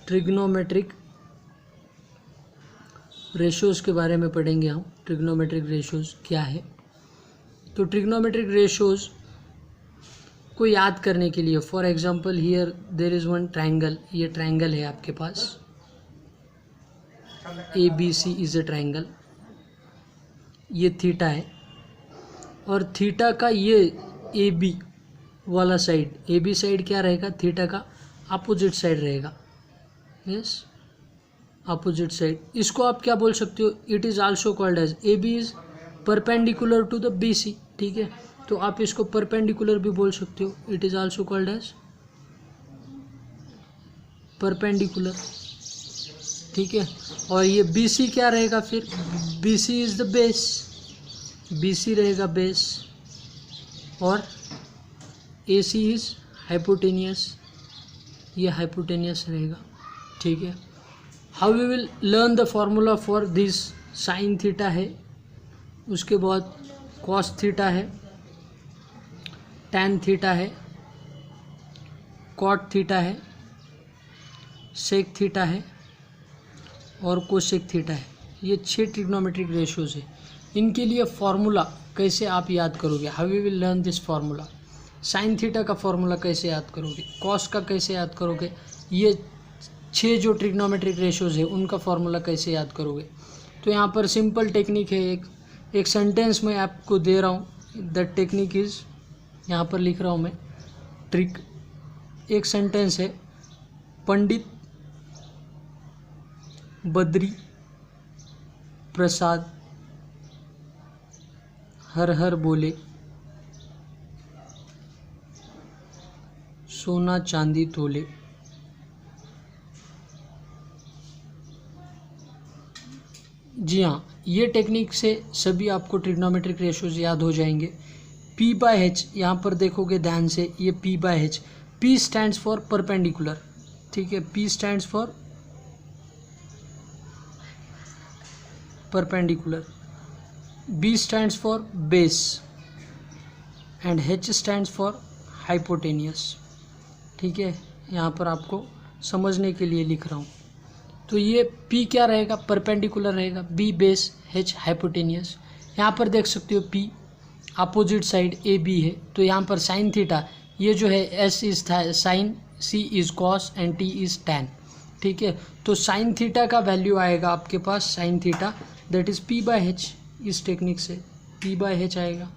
Trigonometric ratios के बारे में पढ़ेंगे हम। ट्रिग्नोमेट्रिक रेशोज़ क्या है? तो ट्रिग्नोमेट्रिक रेशोज़ को याद करने के लिए, for example here there is one triangle, ये ट्रायंगल है आपके पास, ABC इज़ अ ट्रायंगल, ये थीटा है, और थीटा का ये AB वाला साइड, AB साइड क्या रहेगा? थीटा का अपोजिट साइड रहेगा। Yes, opposite side. इसको आप क्या बोल सकते हो? It is also called as AB is perpendicular to the BC। ठीक है, तो आप इसको परपेंडिकुलर भी बोल सकते हो। It is also called as perpendicular. ठीक है, और ये BC क्या रहेगा फिर? BC is the base, BC रहेगा बेस, और AC इज़ हाइपोटेनियस, ये हाइपोटेनियस रहेगा। ठीक है, how we will learn the formula for this? Sine theta है, उसके बाद कॉस थीटा है, टैन थीटा है, कॉट थीटा है, सेक थीटा है, और कोसेक थीटा है। ये 6 ट्रिग्नोमेट्रिक रेशोज़ है। इनके लिए फॉर्मूला कैसे आप याद करोगे? How we will learn this formula? Sine theta का फॉर्मूला कैसे याद करोगे? कॉस का कैसे याद करोगे? ये 6 जो ट्रिग्नोमेट्रिक रेशोज़ है उनका फॉर्मूला कैसे याद करोगे? तो यहाँ पर सिंपल टेक्निक है, एक सेंटेंस में आपको दे रहा हूँ। द टेक्निक इज़, यहाँ पर लिख रहा हूँ मैं ट्रिक। एक सेंटेंस है, पंडित बद्री प्रसाद हर हर बोले, सोना चांदी तोले। जी हाँ, ये टेक्निक से सभी आपको ट्रिग्नोमेट्रिक रेशोज़ याद हो जाएंगे। P/H, यहाँ पर देखोगे ध्यान से, ये P/H, P stands for perpendicular. ठीक है, P stands for perpendicular, B stands for base, and H stands for hypotenuse. ठीक है, यहाँ पर आपको समझने के लिए लिख रहा हूँ। तो ये P क्या रहेगा? परपेंडिकुलर रहेगा, B बेस, H हाइपोटेनियस। यहाँ पर देख सकते हो P अपोजिट साइड AB है, तो यहाँ पर साइन थीटा, ये जो है S is sine, C is cos, and T is tan. ठीक है, तो साइन थीटा का वैल्यू आएगा आपके पास, sine theta that is P/H। इस टेक्निक से P/H आएगा।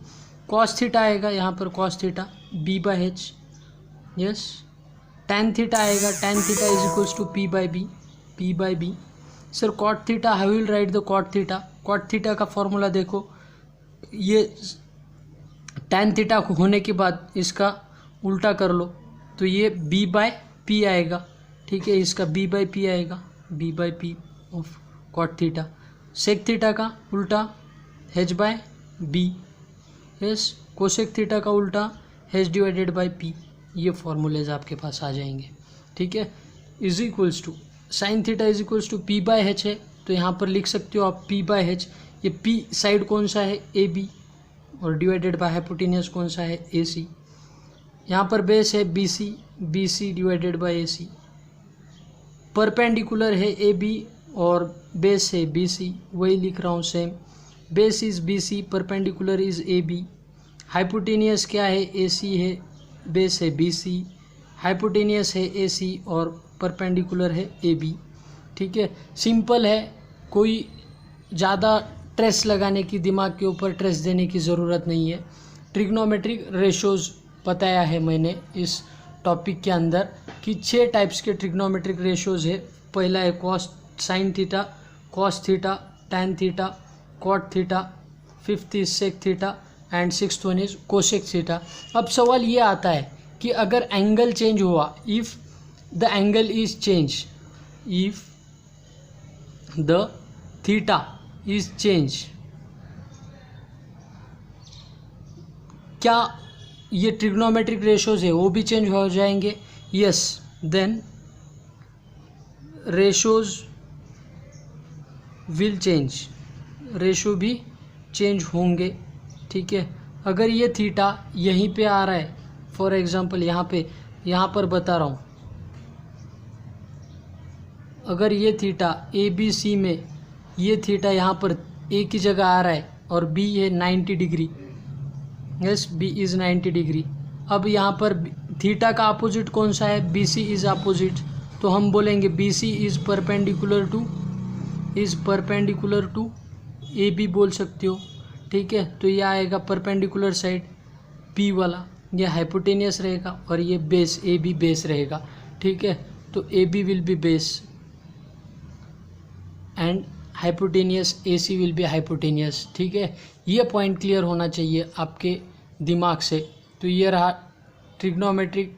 कॉस थीटा आएगा, यहाँ पर cos theta B/H। Yes, tan theta आएगा, tan theta is equals to P/B। Sir cot theta, how will write the cot theta? Cot theta का formula देखो, ये टैन थीटा होने के बाद इसका उल्टा कर लो, तो ये B/P आएगा। ठीक है, इसका B/P आएगा, B/P of cot theta. Sec theta का उल्टा H/B। यस, कोसेक थीटा का उल्टा H/P। ये फॉर्मूलेज आपके पास आ जाएंगे। ठीक है, is equals to sine theta is equals to P/H है, तो यहाँ पर लिख सकते हो आप P/H। ये P साइड कौन सा है? AB, और डिवाइडेड बाय हाइपोटेनियस कौन सा है? AC। यहाँ पर बेस है BC divided by AC। Perpendicular है AB और बेस है BC, वही लिख रहा हूँ same. Base is BC, perpendicular is AB। Hypotenuse क्या है? AC है, बेस है BC, हाइपोटेनियस है AC, और परपेंडिकुलर है AB। ठीक है, सिंपल है, कोई ज़्यादा ट्रेस लगाने की, दिमाग के ऊपर ट्रेस देने की ज़रूरत नहीं है। ट्रिग्नोमेट्रिक रेशोज़ बताया है मैंने इस टॉपिक के अंदर कि 6 टाइप्स के ट्रिग्नोमेट्रिक रेशोज़ है। पहला है cos sine theta, cos theta, tan theta, cot theta, 5th is sec theta, and 6th one is cosec theta. अब सवाल ये आता है कि अगर एंगल चेंज हुआ, if the angle is change, if the theta is change, क्या ये ट्रिग्नोमेट्रिक रेशोज़ है वो भी चेंज हो जाएंगे? Yes, then ratios will change, ratio भी चेंज होंगे। ठीक है, अगर ये थीटा यहीं पे आ रहा है, फॉर एग्जांपल यहाँ पर बता रहा हूँ, अगर ये थीटा ए बी सी में ये थीटा यहाँ पर ए की जगह आ रहा है और बी है 90 degree, yes B is 90 degree. अब यहाँ पर थीटा का अपोजिट कौन सा है, बी सी इज़ अपोजिट, तो हम बोलेंगे B C is perpendicular to A B बोल सकते हो, ठीक है। तो ये आएगा परपेंडिकुलर साइड पी वाला, ये हाइपोटेनियस रहेगा और ये बेस ए बी बेस रहेगा, ठीक है। तो A B will be base and hypotenuse A C will be hypotenuse, ठीक है। ये पॉइंट क्लियर होना चाहिए आपके दिमाग से। तो ये रहा ट्रिग्नोमेट्रिक